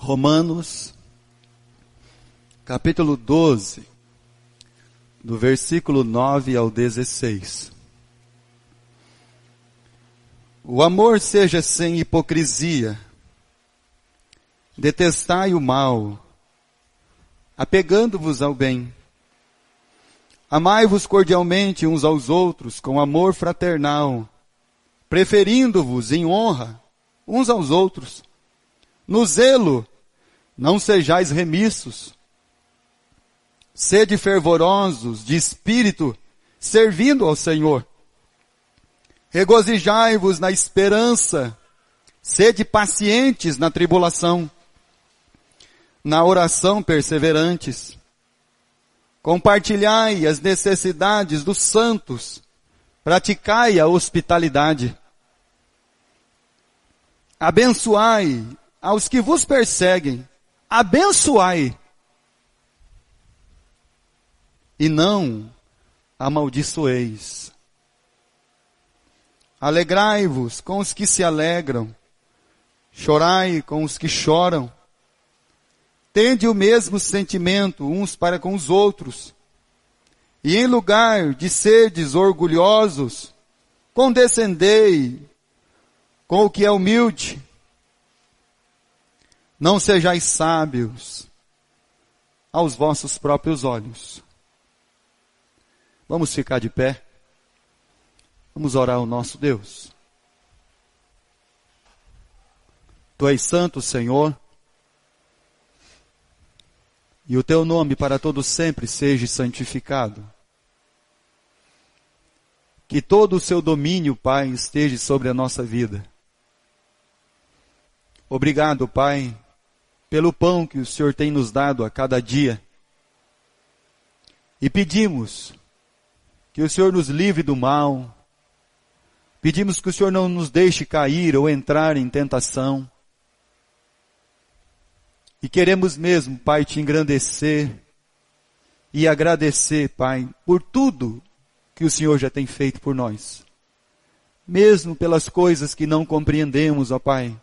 Romanos, capítulo 12, do versículo 9 ao 16. O amor seja sem hipocrisia, detestai o mal, apegando-vos ao bem. Amai-vos cordialmente uns aos outros com amor fraternal, preferindo-vos em honra uns aos outros. No zelo, não sejais remissos. Sede fervorosos de espírito, servindo ao Senhor. Regozijai-vos na esperança. Sede pacientes na tribulação. Na oração perseverantes. Compartilhai as necessidades dos santos. Praticai a hospitalidade. Abençoai aos que vos perseguem. Abençoai. E não amaldiçoeis. Alegrai-vos com os que se alegram. Chorai com os que choram. Tende o mesmo sentimento uns para com os outros. E em lugar de serdes orgulhosos, condescendei com o que é humilde. Não sejais sábios aos vossos próprios olhos. Vamos ficar de pé. Vamos orar ao nosso Deus. Tu és santo, Senhor, e o teu nome para todo sempre seja santificado. Que todo o seu domínio, Pai, esteja sobre a nossa vida. Obrigado, Pai, pelo pão que o Senhor tem nos dado a cada dia. E pedimos que o Senhor nos livre do mal. Pedimos que o Senhor não nos deixe cair ou entrar em tentação. E queremos mesmo, Pai, te engrandecer e agradecer, Pai, por tudo que o Senhor já tem feito por nós. Mesmo pelas coisas que não compreendemos, ó Pai.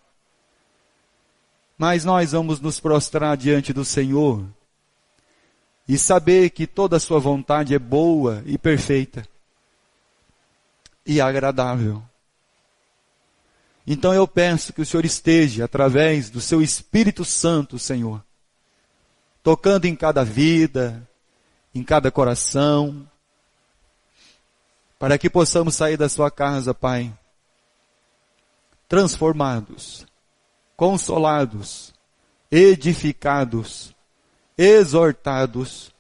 Mas nós vamos nos prostrar diante do Senhor e saber que toda a sua vontade é boa e perfeita e agradável. Então eu peço que o Senhor esteja, através do seu Espírito Santo, Senhor, tocando em cada vida, em cada coração, para que possamos sair da sua casa, Pai, transformados, consolados, edificados, exortados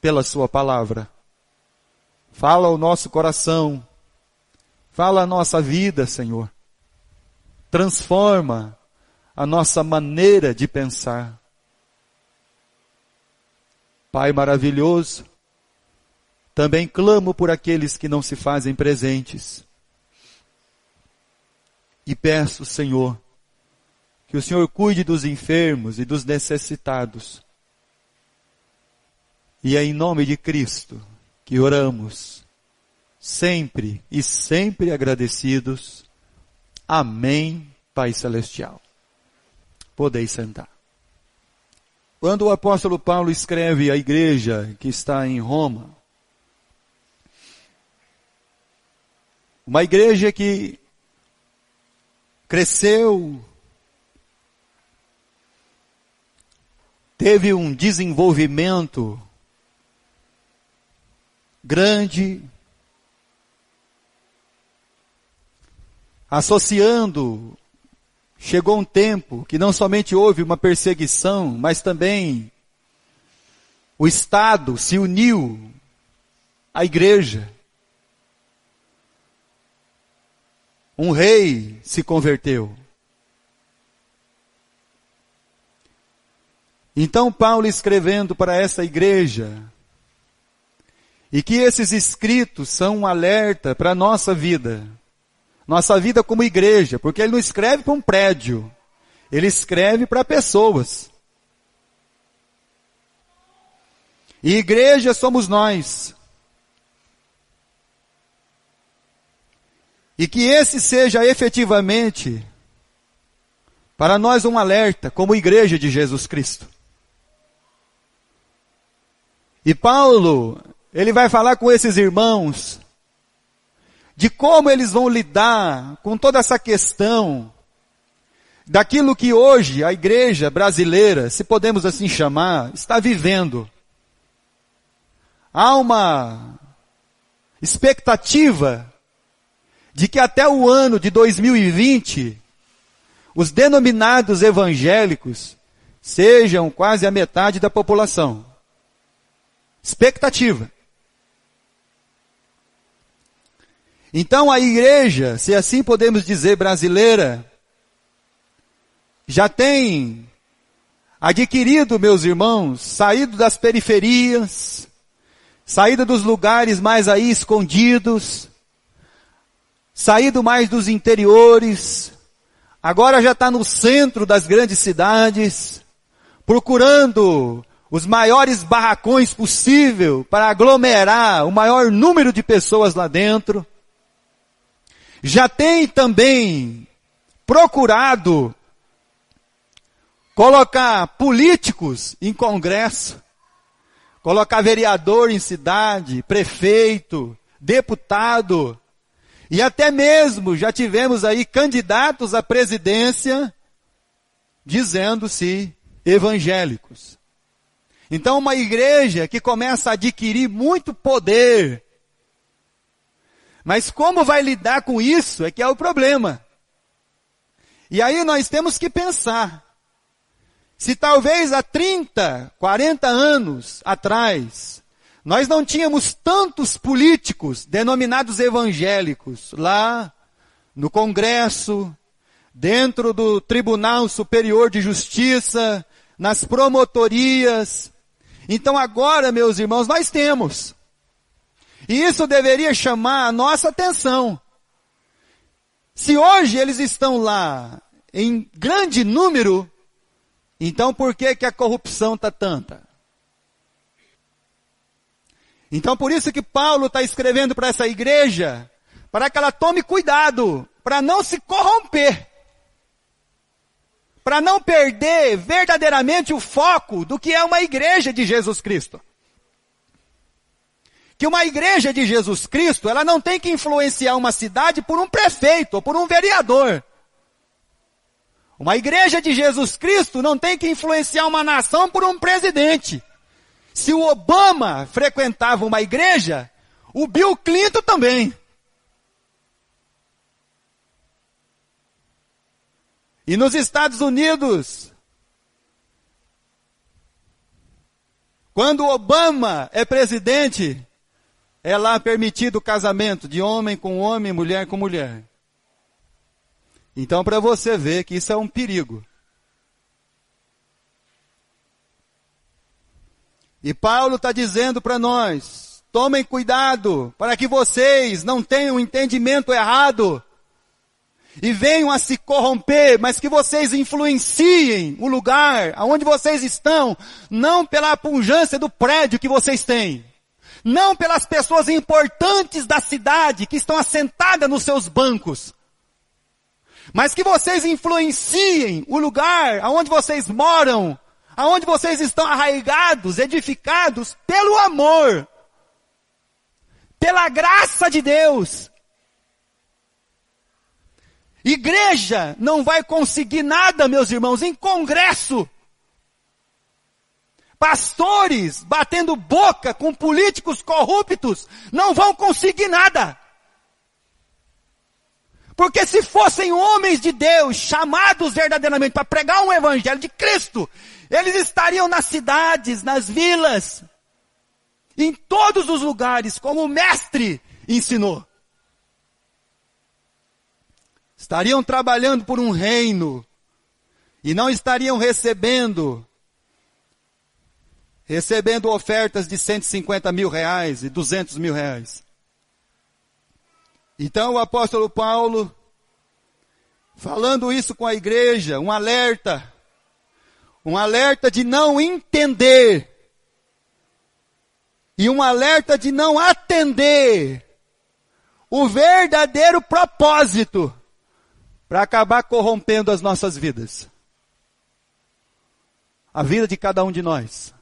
pela sua palavra. Fala ao nosso coração, fala a nossa vida, Senhor. Transforma a nossa maneira de pensar. Pai maravilhoso, também clamo por aqueles que não se fazem presentes. E peço, Senhor, que o Senhor cuide dos enfermos e dos necessitados. E é em nome de Cristo que oramos, sempre e sempre agradecidos. Amém, Pai Celestial. Podeis sentar. Quando o apóstolo Paulo escreve à igreja que está em Roma, uma igreja que cresceu, teve um desenvolvimento grande, associando, chegou um tempo que não somente houve uma perseguição, mas também o Estado se uniu à igreja. Um rei se converteu. Então Paulo escrevendo para essa igreja, e que esses escritos são um alerta para a nossa vida como igreja, porque ele não escreve para um prédio, ele escreve para pessoas. E igreja somos nós. E que esse seja efetivamente para nós um alerta, como igreja de Jesus Cristo. E Paulo, ele vai falar com esses irmãos de como eles vão lidar com toda essa questão daquilo que hoje a igreja brasileira, se podemos assim chamar, está vivendo. Há uma expectativa de que até o ano de 2020, os denominados evangélicos sejam quase a metade da população. Expectativa. Então a igreja, se assim podemos dizer, brasileira, já tem adquirido, meus irmãos, saído das periferias, saído dos lugares mais aí escondidos, saído mais dos interiores, agora já está no centro das grandes cidades, procurando os maiores barracões possível para aglomerar o maior número de pessoas lá dentro. Já tem também procurado colocar políticos em congresso, colocar vereador em cidade, prefeito, deputado, e até mesmo já tivemos aí candidatos à presidência dizendo-se evangélicos. Então uma igreja que começa a adquirir muito poder, mas como vai lidar com isso é que é o problema. E aí nós temos que pensar, se talvez há 30, 40 anos atrás, nós não tínhamos tantos políticos denominados evangélicos lá no Congresso, dentro do Tribunal Superior de Justiça, nas promotorias. Então agora, meus irmãos, nós temos. E isso deveria chamar a nossa atenção. Se hoje eles estão lá em grande número, então por que a corrupção está tanta? Então por isso que Paulo está escrevendo para essa igreja, para que ela tome cuidado, para não se corromper, para não perder verdadeiramente o foco do que é uma igreja de Jesus Cristo. Que uma igreja de Jesus Cristo, ela não tem que influenciar uma cidade por um prefeito ou por um vereador. Uma igreja de Jesus Cristo não tem que influenciar uma nação por um presidente. Se o Obama frequentava uma igreja, o Bill Clinton também. E nos Estados Unidos, quando o Obama é presidente, é lá permitido o casamento de homem com homem, mulher com mulher. Então, para você ver que isso é um perigo. E Paulo está dizendo para nós, tomem cuidado para que vocês não tenham um entendimento errado e venham a se corromper, mas que vocês influenciem o lugar onde vocês estão, não pela pujança do prédio que vocês têm, não pelas pessoas importantes da cidade que estão assentadas nos seus bancos, mas que vocês influenciem o lugar onde vocês moram, aonde vocês estão arraigados, edificados pelo amor, pela graça de Deus. Igreja não vai conseguir nada, meus irmãos, em congresso. Pastores batendo boca com políticos corruptos não vão conseguir nada. Porque se fossem homens de Deus, chamados verdadeiramente para pregar um evangelho de Cristo, eles estariam nas cidades, nas vilas, em todos os lugares, como o mestre ensinou. Estariam trabalhando por um reino, e não estariam recebendo ofertas de 150 mil reais e 200 mil reais. Então o apóstolo Paulo, falando isso com a igreja, um alerta de não entender, e um alerta de não atender o verdadeiro propósito para acabar corrompendo as nossas vidas. A vida de cada um de nós.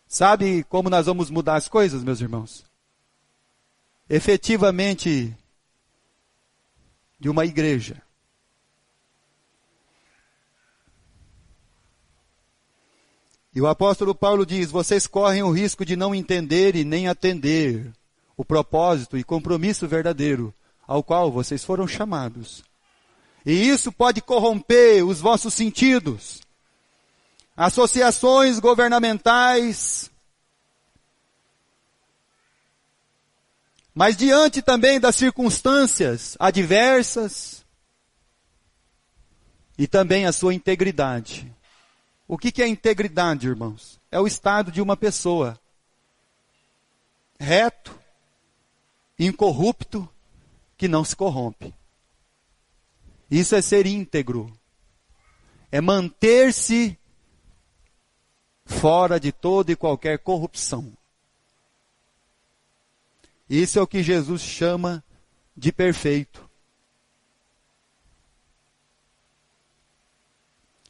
Sabe como nós vamos mudar as coisas, meus irmãos? Efetivamente, de uma igreja. E o apóstolo Paulo diz, vocês correm o risco de não entender e nem atender o propósito e compromisso verdadeiro ao qual vocês foram chamados. E isso pode corromper os vossos sentidos. Associações governamentais. Mas diante também das circunstâncias adversas e também a sua integridade. O que é integridade, irmãos? É o estado de uma pessoa reto, incorrupto, que não se corrompe. Isso é ser íntegro. É manter-se fora de toda e qualquer corrupção. Isso é o que Jesus chama de perfeito.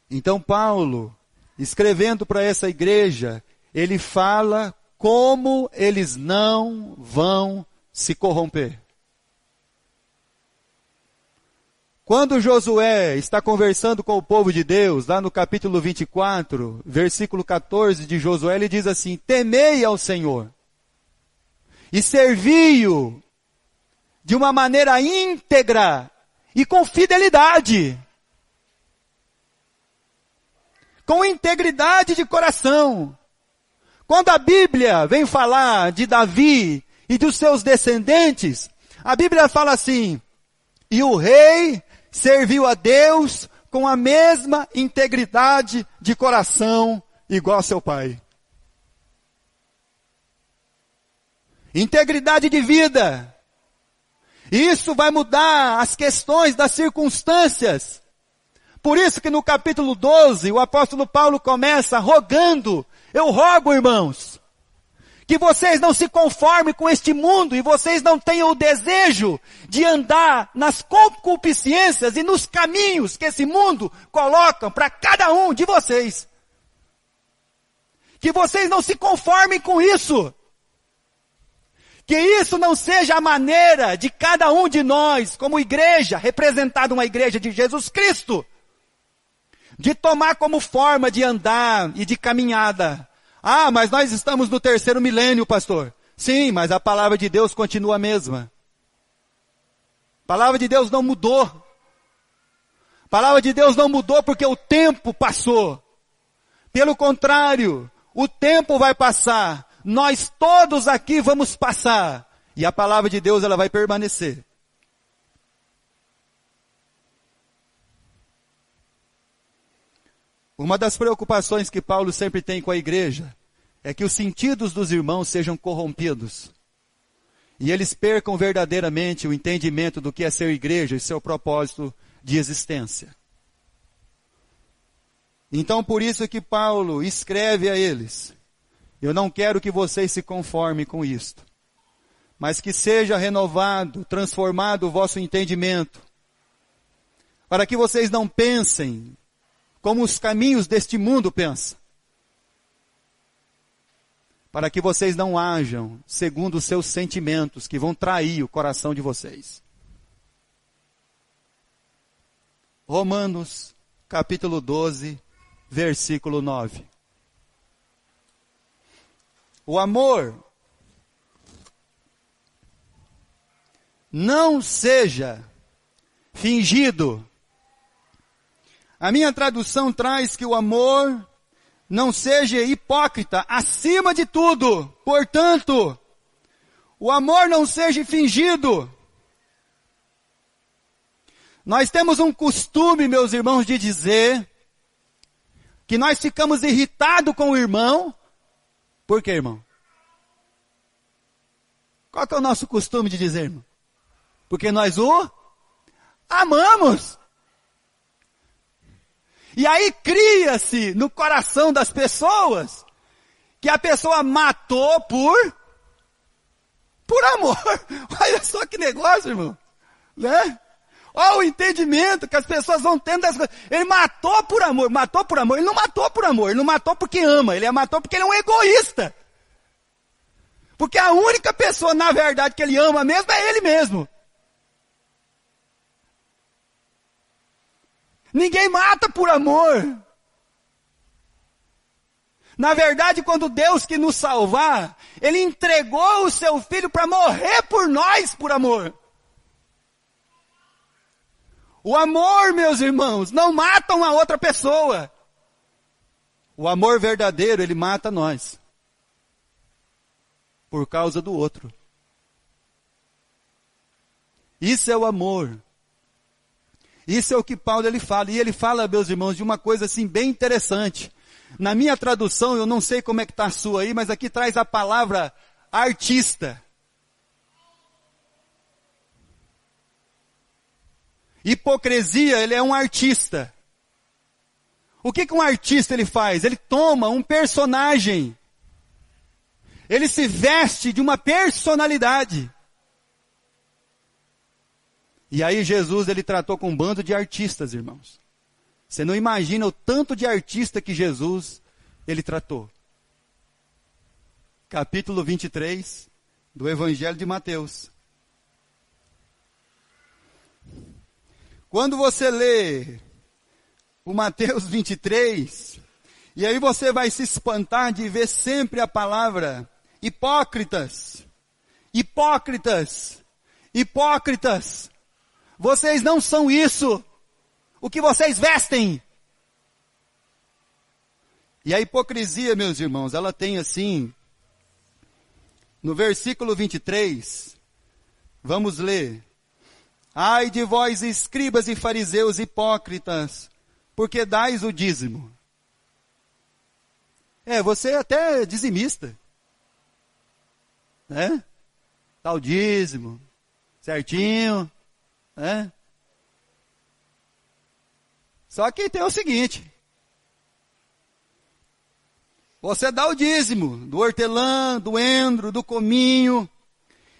Então Paulo, escrevendo para essa igreja, ele fala como eles não vão se corromper. Quando Josué está conversando com o povo de Deus, lá no capítulo 24, versículo 14 de Josué, ele diz assim, temei ao Senhor e servi-o de uma maneira íntegra e com fidelidade. Com integridade de coração. Quando a Bíblia vem falar de Davi e dos seus descendentes, a Bíblia fala assim, e o rei serviu a Deus com a mesma integridade de coração igual ao seu pai. Integridade de vida. Isso vai mudar as questões das circunstâncias. Por isso que no capítulo 12, o apóstolo Paulo começa rogando, eu rogo, irmãos, que vocês não se conformem com este mundo e vocês não tenham o desejo de andar nas concupiscências e nos caminhos que esse mundo coloca para cada um de vocês. Que vocês não se conformem com isso. Que isso não seja a maneira de cada um de nós, como igreja, representada uma igreja de Jesus Cristo, de tomar como forma de andar e de caminhada. Ah, mas nós estamos no 3º milênio, pastor. Sim, mas a palavra de Deus continua a mesma. A palavra de Deus não mudou. A palavra de Deus não mudou porque o tempo passou. Pelo contrário, o tempo vai passar. Nós todos aqui vamos passar. E a palavra de Deus ela vai permanecer. Uma das preocupações que Paulo sempre tem com a igreja é que os sentidos dos irmãos sejam corrompidos. E eles percam verdadeiramente o entendimento do que é ser igreja e seu propósito de existência. Então por isso que Paulo escreve a eles, eu não quero que vocês se conformem com isto, mas que seja renovado, transformado o vosso entendimento, para que vocês não pensem como os caminhos deste mundo pensam. Para que vocês não ajam segundo os seus sentimentos, que vão trair o coração de vocês. Romanos, capítulo 12, versículo 9. O amor não seja fingido. A minha tradução traz que o amor não seja hipócrita acima de tudo. Portanto, o amor não seja fingido. Nós temos um costume, meus irmãos, de dizer que nós ficamos irritados com o irmão. Por quê, irmão? Qual que é o nosso costume de dizer, irmão? Porque nós o amamos. E aí cria-se no coração das pessoas que a pessoa matou por por amor. Olha só que negócio, irmão. Né? Olha o entendimento que as pessoas vão tendo das coisas. Ele matou por amor. Matou por amor. Ele não matou por amor. Ele não matou porque ama. Ele matou porque ele é um egoísta. Porque a única pessoa, na verdade, que ele ama mesmo é ele mesmo. Ninguém mata por amor. Na verdade, quando Deus quis nos salvar, Ele entregou o seu Filho para morrer por nós por amor. O amor, meus irmãos, não mata uma outra pessoa. O amor verdadeiro, ele mata nós. Por causa do outro. Isso é o amor. Isso é o que Paulo ele fala. E ele fala, meus irmãos, de uma coisa assim bem interessante. Na minha tradução, eu não sei como é que está a sua aí, mas aqui traz a palavra artista. Hipocrisia, ele é um artista. O que um artista ele faz? Ele toma um personagem. Ele se veste de uma personalidade. E aí Jesus ele tratou com um bando de artistas, irmãos. Você não imagina o tanto de artista que Jesus ele tratou. Capítulo 23 do Evangelho de Mateus. Quando você lê o Mateus 23, e aí você vai se espantar de ver sempre a palavra hipócritas, hipócritas, hipócritas. Vocês não são isso, o que vocês vestem. E a hipocrisia, meus irmãos, ela tem assim, no versículo 23, vamos ler. Ai de vós, escribas e fariseus hipócritas, porque dais o dízimo. Você é até dizimista. Né? Dá o dízimo, certinho. Né? Só que tem o seguinte. Você dá o dízimo do hortelã, do endro, do cominho,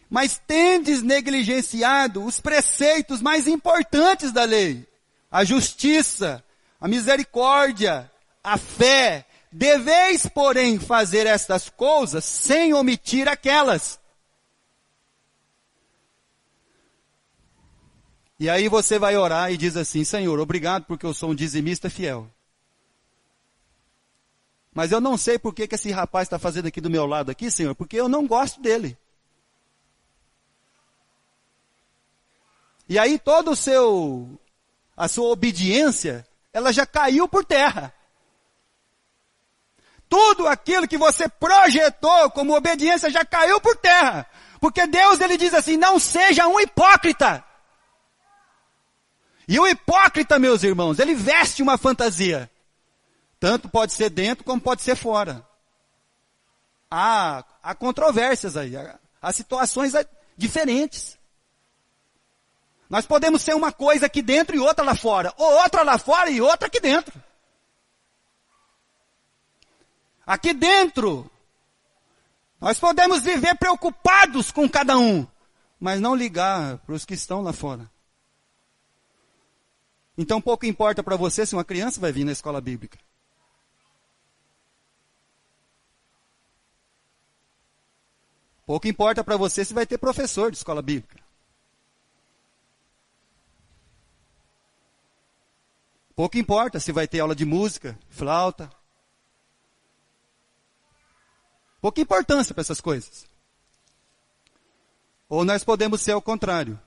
mas tendes negligenciado os preceitos mais importantes da lei. A justiça, a misericórdia, a fé. Deveis, porém, fazer estas coisas sem omitir aquelas. E aí você vai orar e diz assim, Senhor, obrigado porque eu sou um dizimista fiel. Mas eu não sei por que esse rapaz está fazendo aqui do meu lado aqui, Senhor, porque eu não gosto dele. E aí toda a sua obediência, ela já caiu por terra. Tudo aquilo que você projetou como obediência já caiu por terra. Porque Deus ele diz assim, não seja um hipócrita. E o hipócrita, meus irmãos, ele veste uma fantasia. Tanto pode ser dentro como pode ser fora. Há controvérsias aí, há situações diferentes. Nós podemos ser uma coisa aqui dentro e outra lá fora. Ou outra lá fora e outra aqui dentro. Aqui dentro, nós podemos viver preocupados com cada um, mas não ligar para os que estão lá fora. Então pouco importa para você se uma criança vai vir na escola bíblica. Pouco importa para você se vai ter professor de escola bíblica. Pouco importa se vai ter aula de música, flauta. Pouca importância para essas coisas. Ou nós podemos ser ao contrário.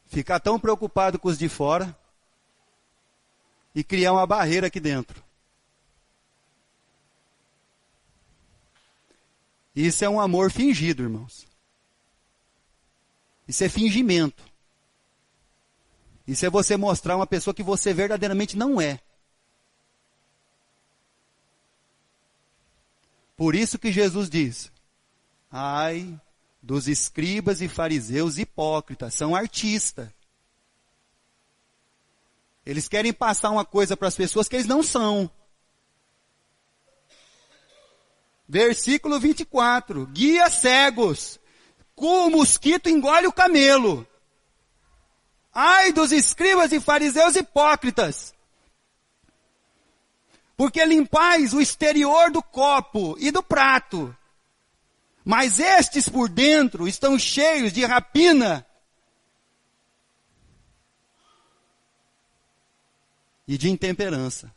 Ficar tão preocupado com os de fora e criar uma barreira aqui dentro. Isso é um amor fingido, irmãos. Isso é fingimento. Isso é você mostrar uma pessoa que você verdadeiramente não é. Por isso que Jesus diz, ai dos escribas e fariseus hipócritas, são artistas. Eles querem passar uma coisa para as pessoas que eles não são. Versículo 24. Guia cegos. O mosquito engole o camelo. Ai dos escribas e fariseus hipócritas. Porque limpais o exterior do copo e do prato. Mas estes por dentro estão cheios de rapina e de intemperança.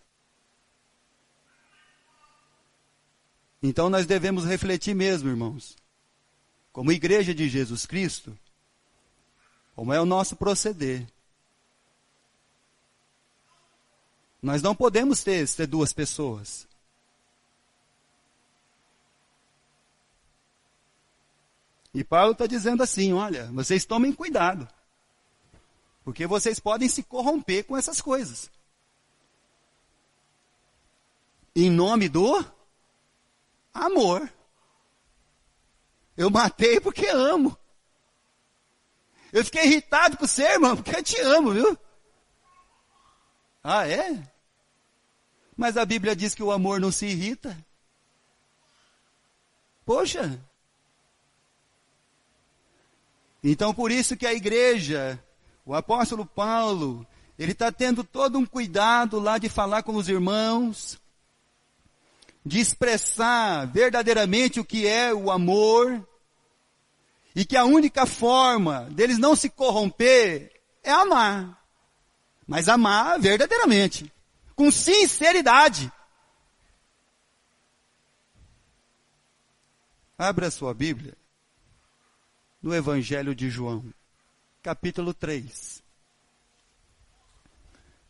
Então nós devemos refletir mesmo, irmãos, como igreja de Jesus Cristo, como é o nosso proceder. Nós não podemos ter duas pessoas. E Paulo está dizendo assim, olha, vocês tomem cuidado, porque vocês podem se corromper com essas coisas. Em nome do amor. Eu matei porque amo. Eu fiquei irritado com você, irmão, porque eu te amo, viu? Ah, é? Mas a Bíblia diz que o amor não se irrita. Poxa. Então, por isso que a igreja, o apóstolo Paulo, ele está tendo todo um cuidado lá de falar com os irmãos, de expressar verdadeiramente o que é o amor, e que a única forma deles não se corromper é amar. Mas amar verdadeiramente, com sinceridade. Abra a sua Bíblia no Evangelho de João, capítulo 3.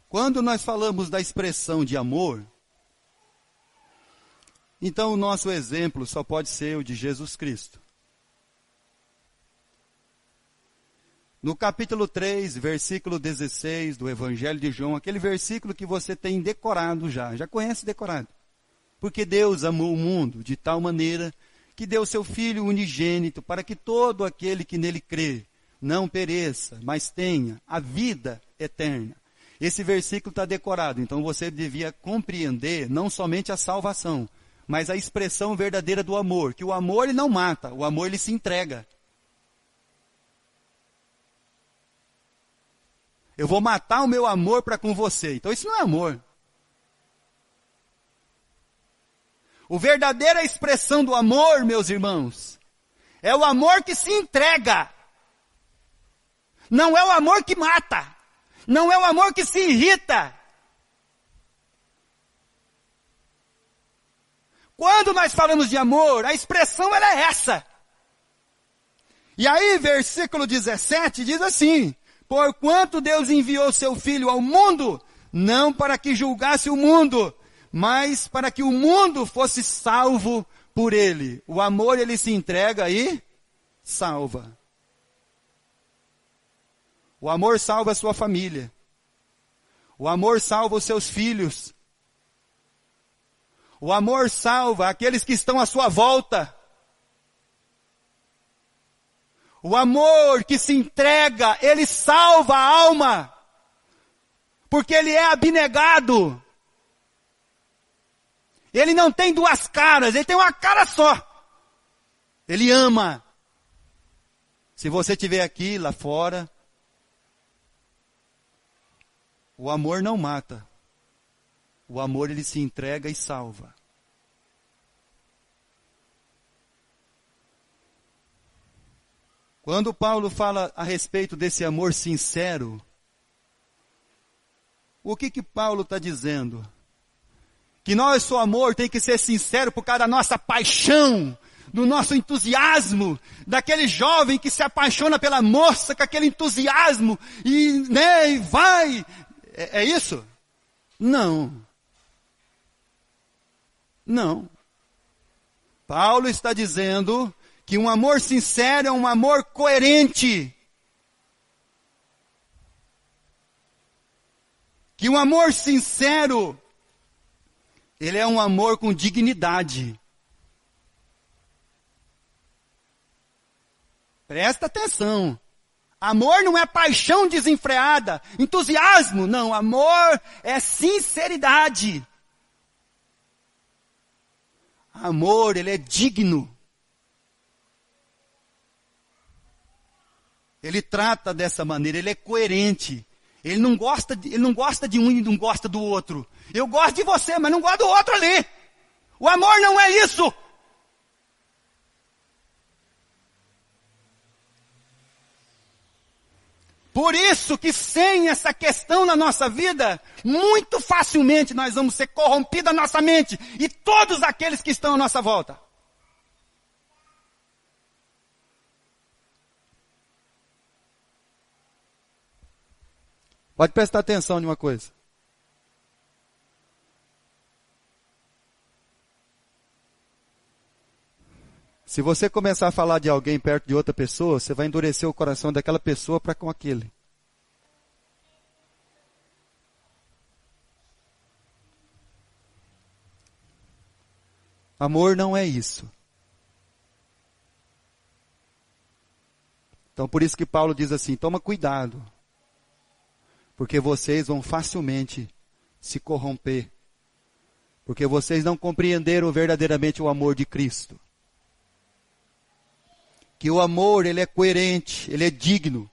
Quando nós falamos da expressão de amor, então o nosso exemplo só pode ser o de Jesus Cristo. No capítulo 3, versículo 16 do Evangelho de João, aquele versículo que você tem decorado já conhece decorado. Porque Deus amou o mundo de tal maneira que deu seu Filho unigênito para que todo aquele que nele crê não pereça, mas tenha a vida eterna. Esse versículo está decorado, então você devia compreender não somente a salvação, mas a expressão verdadeira do amor, que o amor ele não mata, o amor ele se entrega. Eu vou matar o meu amor para com você. Então isso não é amor. A verdadeira expressão do amor, meus irmãos, é o amor que se entrega. Não é o amor que mata. Não é o amor que se irrita. Quando nós falamos de amor, a expressão ela é essa. E aí, versículo 17 diz assim: porquanto Deus enviou seu Filho ao mundo, não para que julgasse o mundo, mas para que o mundo fosse salvo por ele. O amor, ele se entrega e salva. O amor salva a sua família. O amor salva os seus filhos. O amor salva aqueles que estão à sua volta. O amor que se entrega, ele salva a alma. Porque ele é abnegado. Ele não tem duas caras, ele tem uma cara só. Ele ama. Se você estiver aqui, lá fora, o amor não mata. O amor ele se entrega e salva. Quando Paulo fala a respeito desse amor sincero, o que Paulo está dizendo? Que nosso amor tem que ser sincero por causa da nossa paixão, do nosso entusiasmo, daquele jovem que se apaixona pela moça com aquele entusiasmo e vai. É isso? Não. Não. Paulo está dizendo que um amor sincero é um amor coerente. Que um amor sincero, ele é um amor com dignidade. Presta atenção. Amor não é paixão desenfreada, entusiasmo, não. Amor é sinceridade. Amor, ele é digno. Ele trata dessa maneira, ele é coerente. Ele não gosta de um e não gosta do outro. Eu gosto de você, mas não gosto do outro ali. O amor não é isso. Por isso que sem essa questão na nossa vida, muito facilmente nós vamos ser corrompidos a nossa mente e todos aqueles que estão à nossa volta. Pode prestar atenção em uma coisa. Se você começar a falar de alguém perto de outra pessoa, você vai endurecer o coração daquela pessoa para com aquele. Amor não é isso. Então por isso que Paulo diz assim, toma cuidado. Porque vocês vão facilmente se corromper. Porque vocês não compreenderam verdadeiramente o amor de Cristo. Que o amor, ele é coerente, ele é digno.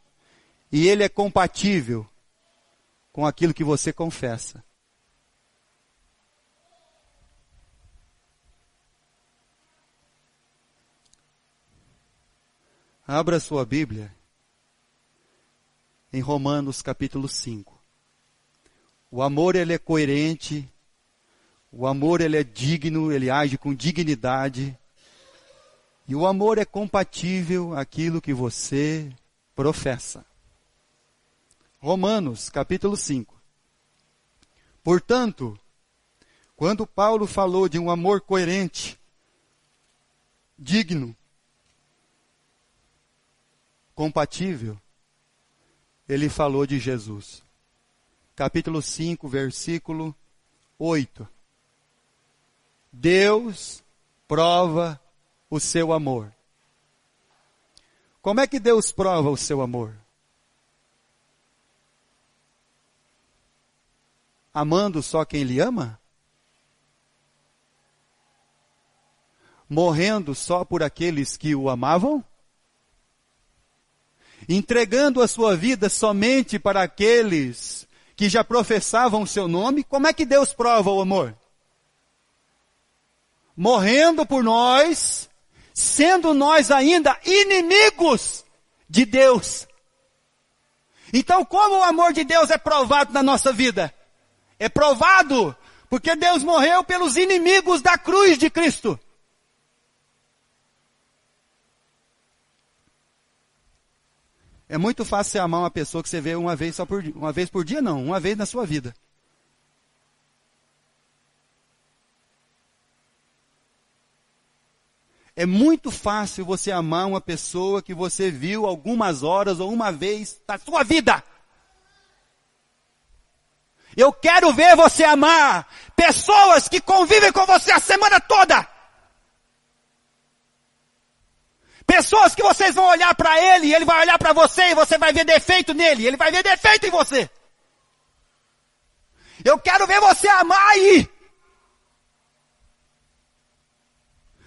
E ele é compatível com aquilo que você confessa. Abra sua Bíblia em Romanos capítulo 5. O amor, ele é coerente. O amor, ele é digno, ele age com dignidade. E o amor é compatível àquilo que você professa. Romanos, capítulo 5. Portanto, quando Paulo falou de um amor coerente, digno, compatível, ele falou de Jesus. Capítulo 5, versículo 8. Deus prova o seu amor. Como é que Deus prova o seu amor? Amando só quem Ele ama? Morrendo só por aqueles que o amavam? Entregando a sua vida somente para aqueles que já professavam o seu nome? Como é que Deus prova o amor? Morrendo por nós, sendo nós ainda inimigos de Deus. Então, como o amor de Deus é provado na nossa vida? É provado porque Deus morreu pelos inimigos da cruz de Cristo. É muito fácil você amar uma pessoa que você vê uma vez por dia, não, uma vez na sua vida. É muito fácil você amar uma pessoa que você viu algumas horas ou uma vez na sua vida. Eu quero ver você amar pessoas que convivem com você a semana toda. Pessoas que vocês vão olhar para ele, e ele vai olhar para você e você vai ver defeito nele, ele vai ver defeito em você. Eu quero ver você amar aí.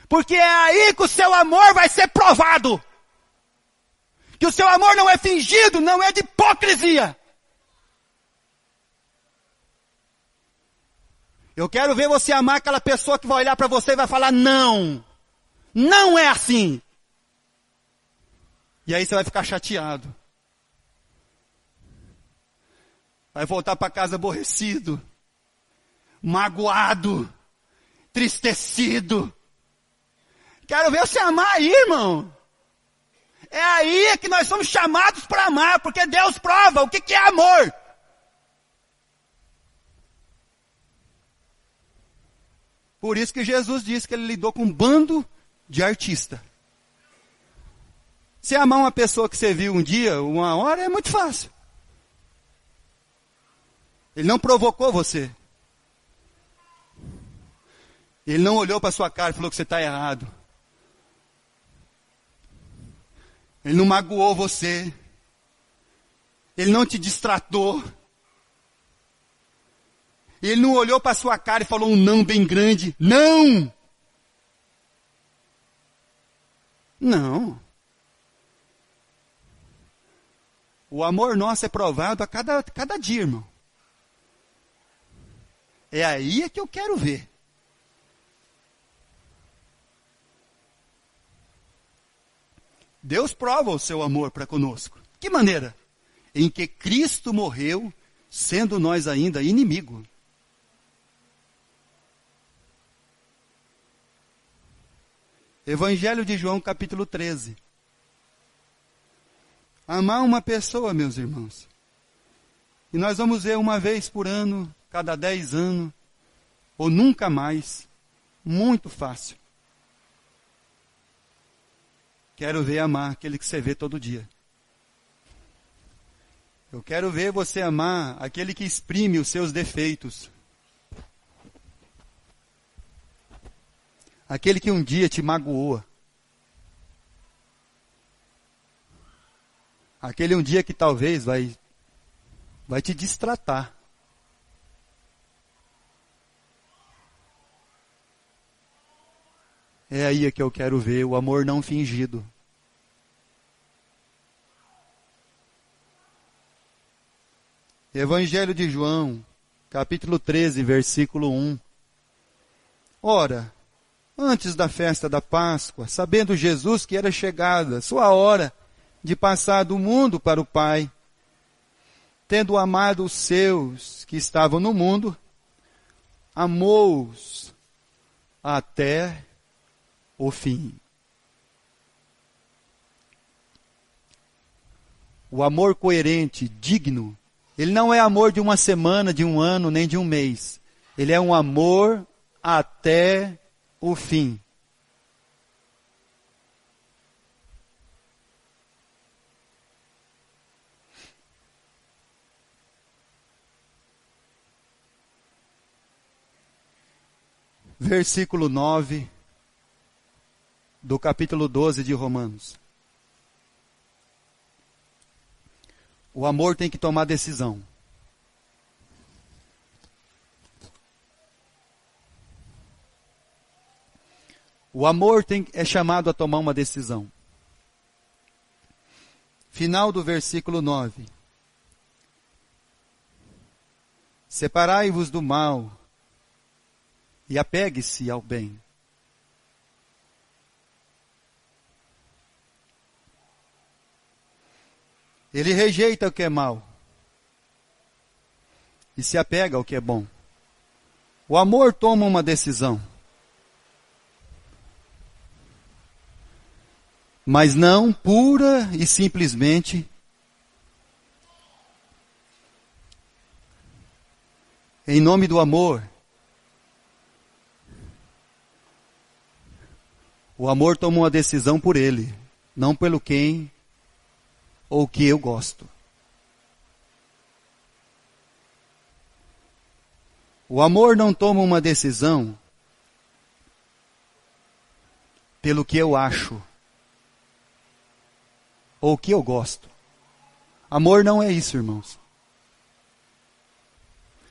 Porque é aí que o seu amor vai ser provado. Que o seu amor não é fingido, não é de hipocrisia. Eu quero ver você amar aquela pessoa que vai olhar para você e vai falar, não, não é assim. E aí você vai ficar chateado. Vai voltar para casa aborrecido, magoado, tristecido. Quero ver você amar aí, irmão. É aí que nós somos chamados para amar, porque Deus prova o que é amor. Por isso que Jesus disse que ele lidou com um bando de artistas. Se amar uma pessoa que você viu um dia, uma hora, é muito fácil. Ele não provocou você. Ele não olhou para sua cara e falou que você está errado. Ele não magoou você. Ele não te distratou. Ele não olhou para sua cara e falou um não bem grande. Não! Não. O amor nosso é provado a cada dia, irmão. É aí que eu quero ver. Deus prova o seu amor para conosco. Que maneira? Em que Cristo morreu, sendo nós ainda inimigo. Evangelho de João, capítulo 13. Amar uma pessoa, meus irmãos. E nós vamos ver uma vez por ano, cada 10 anos, ou nunca mais. Muito fácil. Quero ver amar aquele que você vê todo dia. Eu quero ver você amar aquele que exprime os seus defeitos. Aquele que um dia te magoou. Aquele um dia que talvez vai te destratar. É aí que eu quero ver o amor não fingido. Evangelho de João, capítulo 13, versículo 1. Ora, antes da festa da Páscoa, sabendo Jesus que era chegada sua hora de passar do mundo para o Pai, tendo amado os seus que estavam no mundo, amou-os até o fim. O amor coerente, digno, ele não é amor de uma semana, de um ano, nem de um mês. Ele é um amor até o fim. Versículo 9 do capítulo 12 de Romanos. O amor tem que tomar decisão. O amor é chamado a tomar uma decisão. Final do versículo 9. Separai-vos do mal e apegue-se ao bem. Ele rejeita o que é mal e se apega ao que é bom. O amor toma uma decisão, mas não pura e simplesmente em nome do amor. O amor toma uma decisão por ele, não pelo quem ou que eu gosto. O amor não toma uma decisão pelo que eu acho ou que eu gosto. Amor não é isso, irmãos.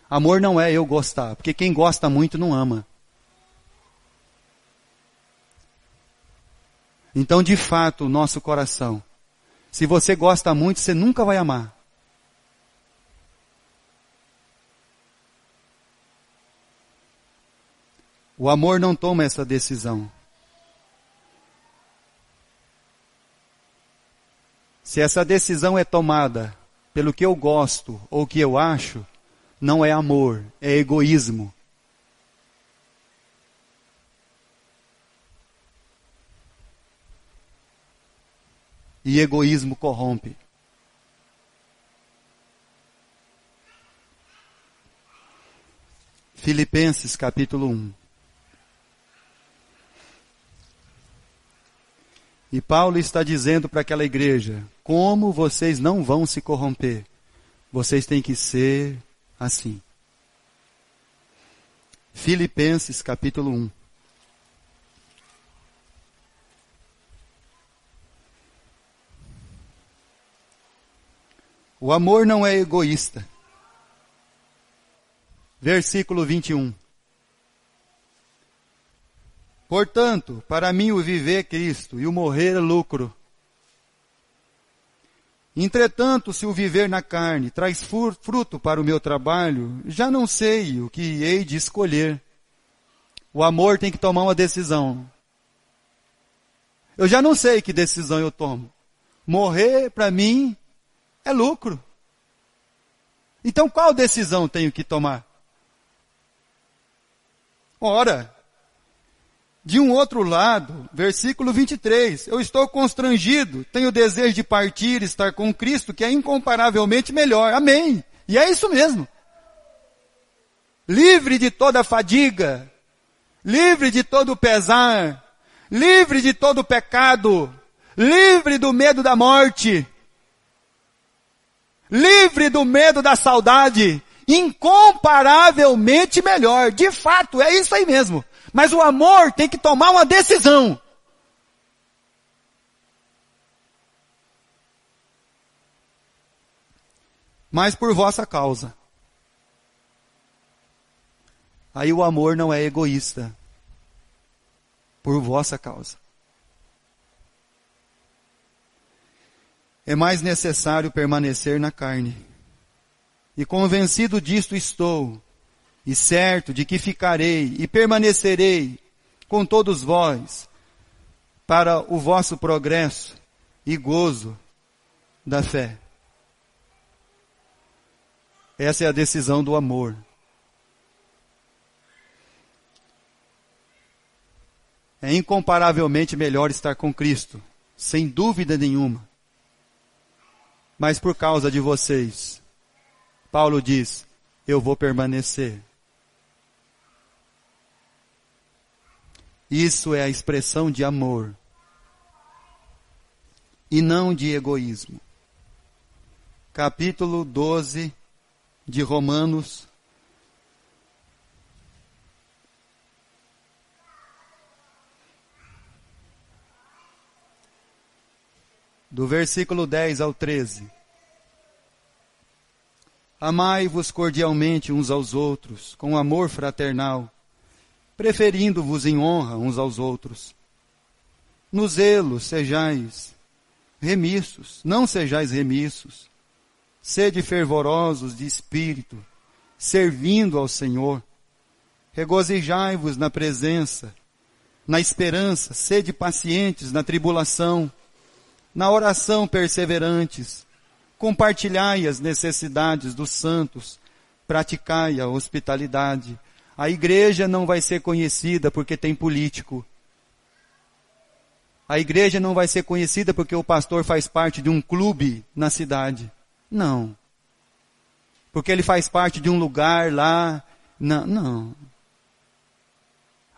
Amor não é eu gostar, porque quem gosta muito não ama. Então, de fato, o nosso coração, se você gosta muito, você nunca vai amar. O amor não toma essa decisão. Se essa decisão é tomada pelo que eu gosto ou que eu acho, não é amor, é egoísmo. E egoísmo corrompe. Filipenses capítulo 1. E Paulo está dizendo para aquela igreja, como vocês não vão se corromper? Vocês têm que ser assim. Filipenses capítulo 1. O amor não é egoísta. Versículo 21. Portanto, para mim o viver é Cristo e o morrer é lucro. Entretanto, se o viver na carne traz fruto para o meu trabalho, já não sei o que hei de escolher. O amor tem que tomar uma decisão. Eu já não sei que decisão eu tomo. Morrer, para mim, é lucro. Então, qual decisão tenho que tomar? Ora, de um outro lado, versículo 23, eu estou constrangido, tenho desejo de partir e estar com Cristo, que é incomparavelmente melhor. Amém. E é isso mesmo. Livre de toda fadiga, livre de todo pesar, livre de todo pecado, livre do medo da morte, livre do medo da saudade, incomparavelmente melhor. De fato, é isso aí mesmo. Mas o amor tem que tomar uma decisão. Mas por vossa causa. Aí o amor não é egoísta. Por vossa causa. É mais necessário permanecer na carne. E convencido disto estou, e certo de que ficarei e permanecerei com todos vós, para o vosso progresso e gozo da fé. Essa é a decisão do amor. É incomparavelmente melhor estar com Cristo, sem dúvida nenhuma. Mas por causa de vocês, Paulo diz, eu vou permanecer. Isso é a expressão de amor. E não de egoísmo. Capítulo 12 de Romanos. Do versículo 10 ao 13. Amai-vos cordialmente uns aos outros, com amor fraternal, preferindo-vos em honra uns aos outros. No zelo sejais remissos, não sejais remissos. Sede fervorosos de espírito, servindo ao Senhor. Regozijai-vos na presença, na esperança, sede pacientes na tribulação, na oração perseverantes, compartilhai as necessidades dos santos, praticai a hospitalidade. A igreja não vai ser conhecida porque tem político. A igreja não vai ser conhecida porque o pastor faz parte de um clube na cidade. Não. Porque ele faz parte de um lugar lá. Não, não.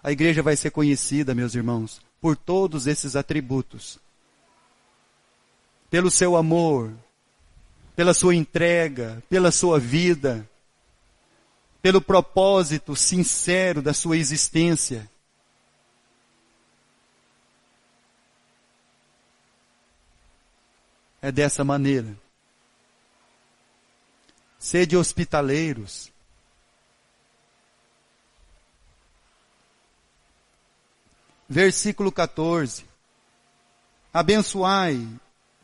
A igreja vai ser conhecida, meus irmãos, por todos esses atributos. Pelo seu amor, pela sua entrega, pela sua vida, pelo propósito sincero da sua existência. É dessa maneira. Sede hospitaleiros. Versículo 14. Abençoai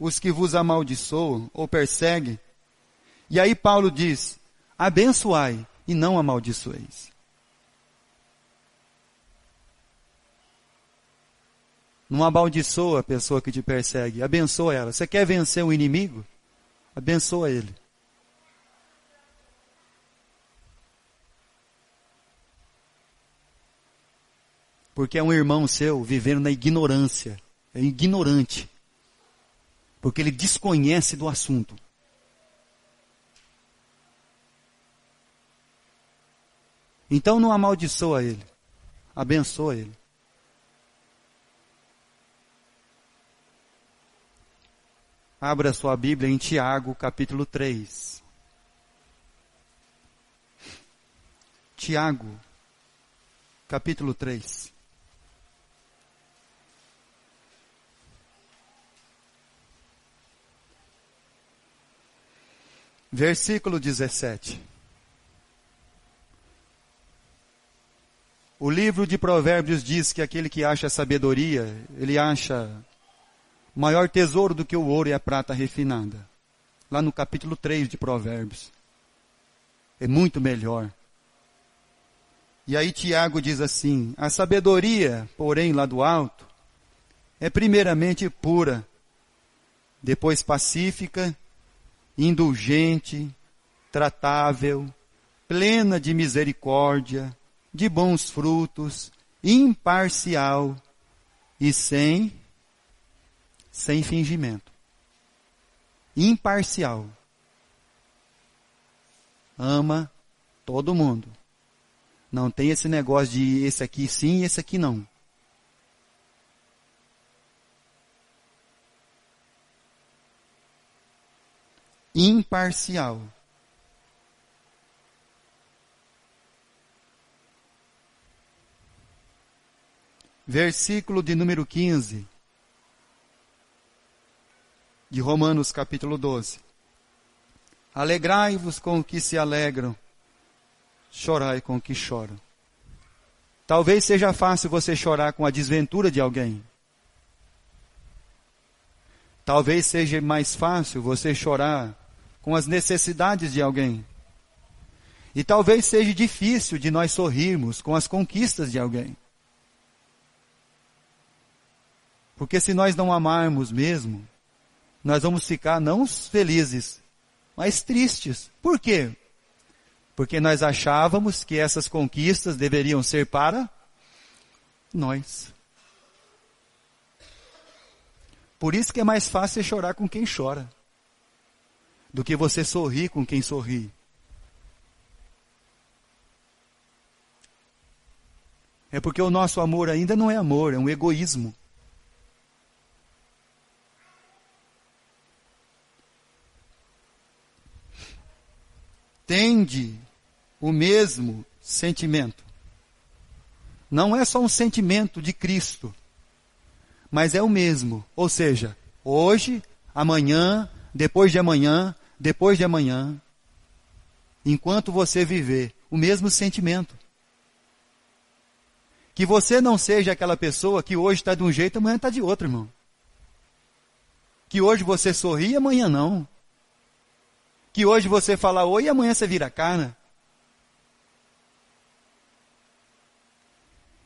os que vos amaldiçoam ou perseguem. E aí Paulo diz, abençoai e não amaldiçoeis. Não amaldiçoa a pessoa que te persegue, abençoa ela. Você quer vencer o inimigo? Abençoa ele. Porque é um irmão seu vivendo na ignorância. É ignorante. Porque ele desconhece do assunto. Então não amaldiçoa ele. Abençoa ele. Abra sua Bíblia em Tiago, capítulo 3. Tiago, capítulo 3. Versículo 17. O livro de Provérbios diz que aquele que acha sabedoria, ele acha maior tesouro do que o ouro e a prata refinada. Lá no capítulo 3 de Provérbios. É muito melhor. E aí Tiago diz assim: a sabedoria, porém, lá do alto, é primeiramente pura, depois pacífica, indulgente, tratável, plena de misericórdia, de bons frutos, imparcial e sem fingimento. Imparcial. Ama todo mundo. Não tem esse negócio de esse aqui sim e esse aqui não. Imparcial. Versículo de número 15 de Romanos capítulo 12. Alegrai-vos com o que se alegram, chorai com o que choram. Talvez seja fácil você chorar com a desventura de alguém. Talvez seja mais fácil você chorar com as necessidades de alguém. E talvez seja difícil de nós sorrirmos com as conquistas de alguém. Porque se nós não amarmos mesmo, nós vamos ficar não felizes, mas tristes. Por quê? Porque nós achávamos que essas conquistas deveriam ser para nós. Por isso que é mais fácil chorar com quem chora, do que você sorrir com quem sorri. É porque o nosso amor ainda não é amor, é um egoísmo. Tende o mesmo sentimento. Não é só um sentimento de Cristo, mas é o mesmo. Ou seja, hoje, amanhã, depois de amanhã, enquanto você viver, o mesmo sentimento. Que você não seja aquela pessoa que hoje está de um jeito, amanhã está de outro, irmão. Que hoje você sorri, amanhã não. Que hoje você fala oi e amanhã você vira a cara.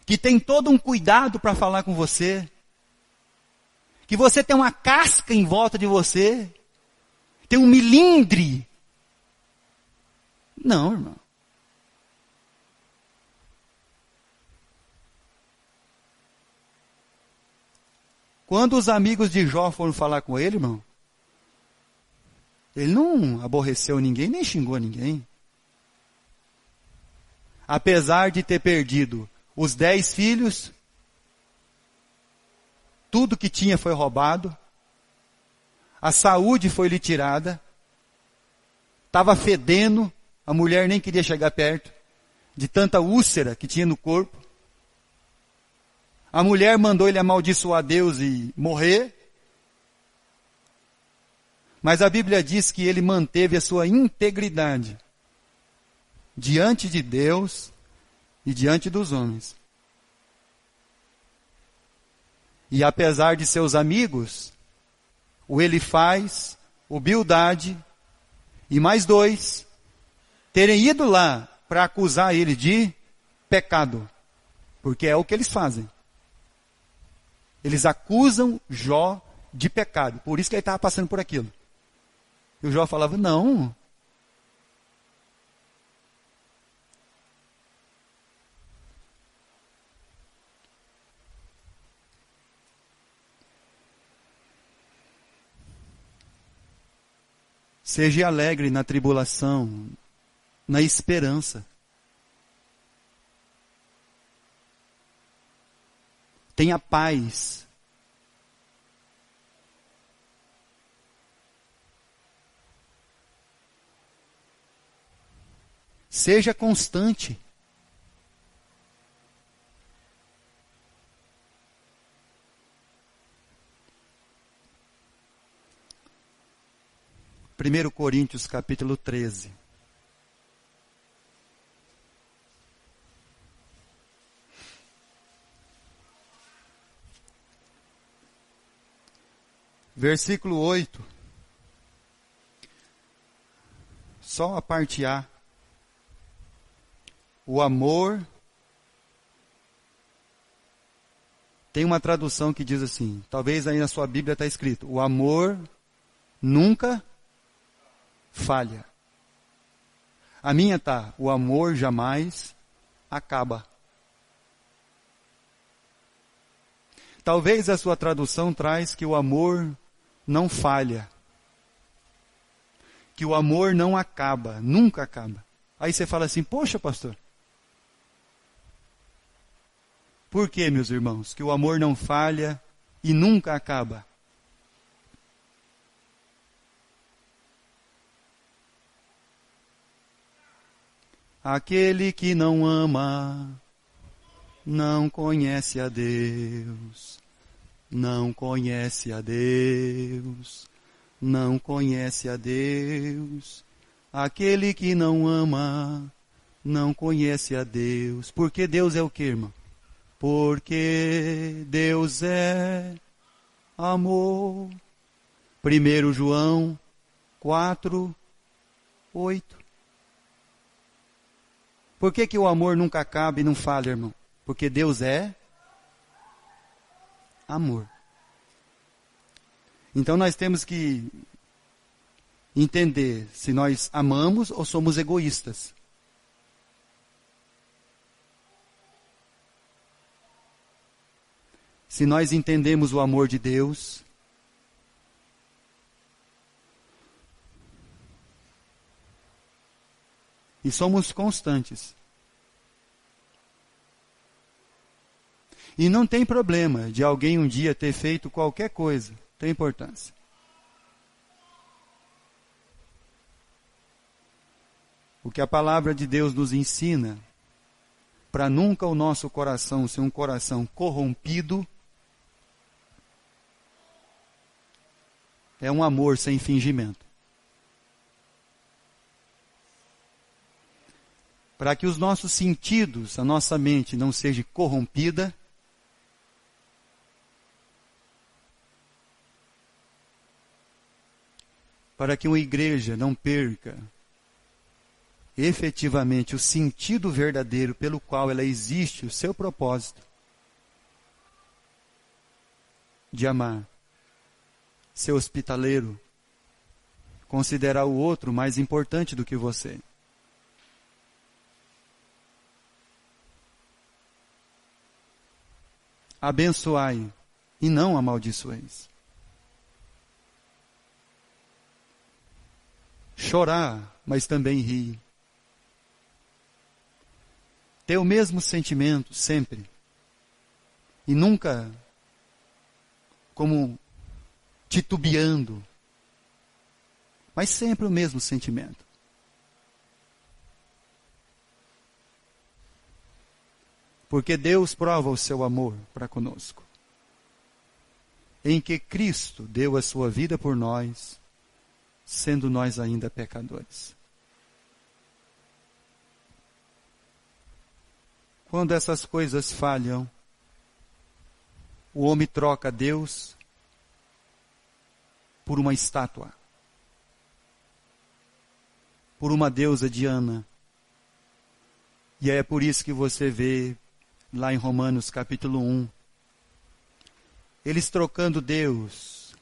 Que tem todo um cuidado para falar com você. Que você tem uma casca em volta de você. Tem um milindre. Não, irmão. Quando os amigos de Jó foram falar com ele, irmão, ele não aborreceu ninguém, nem xingou ninguém. Apesar de ter perdido os 10 filhos, tudo que tinha foi roubado, a saúde foi lhe tirada, estava fedendo, a mulher nem queria chegar perto, de tanta úlcera que tinha no corpo. A mulher mandou ele amaldiçoar Deus e morrer. Mas a Bíblia diz que ele manteve a sua integridade diante de Deus e diante dos homens. E apesar de seus amigos, o Elifaz, o Bildade e mais 2, terem ido lá para acusar ele de pecado. Porque é o que eles fazem. Eles acusam Jó de pecado. Por isso que ele estava passando por aquilo. E o Jó falava, não. Seja alegre na tribulação, na esperança. Tenha paz. Seja constante. Primeiro Coríntios capítulo 13. Versículo 8. Só a parte A. O amor. Tem uma tradução que diz assim, talvez aí na sua Bíblia está escrito, o amor nunca falha. A minha tá, o amor jamais acaba. Talvez a sua tradução traz que o amor não falha. Que o amor não acaba, nunca acaba. Aí você fala assim, poxa pastor. Por que, meus irmãos, que o amor não falha e nunca acaba? Aquele que não ama, não conhece a Deus, não conhece a Deus, não conhece a Deus. Aquele que não ama, não conhece a Deus. Porque Deus é o que, irmão? Porque Deus é amor. 1 João 4, 8. Por que o amor nunca acaba e não falha, irmão? Porque Deus é amor. Então nós temos que entender se nós amamos ou somos egoístas. Se nós entendemos o amor de Deus, e somos constantes. E não tem problema de alguém um dia ter feito qualquer coisa, tem importância. O que a palavra de Deus nos ensina, para nunca o nosso coração ser um coração corrompido, é um amor sem fingimento. Para que os nossos sentidos, a nossa mente não seja corrompida, para que uma igreja não perca efetivamente o sentido verdadeiro pelo qual ela existe, o seu propósito de amar, ser hospitaleiro, considerar o outro mais importante do que você. Abençoai e não amaldiçoeis. Chorar, mas também rir. Ter o mesmo sentimento sempre. E nunca como titubeando. Mas sempre o mesmo sentimento. Porque Deus prova o seu amor para conosco. Em que Cristo deu a sua vida por nós, sendo nós ainda pecadores. Quando essas coisas falham, o homem troca Deus por uma estátua, por uma deusa Diana. E é por isso que você vê lá em Romanos capítulo 1, eles trocando Deus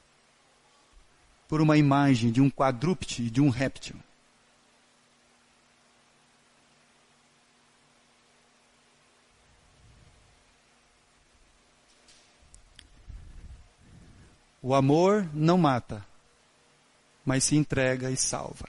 por uma imagem de um quadrúpede, de um réptil. O amor não mata, mas se entrega e salva.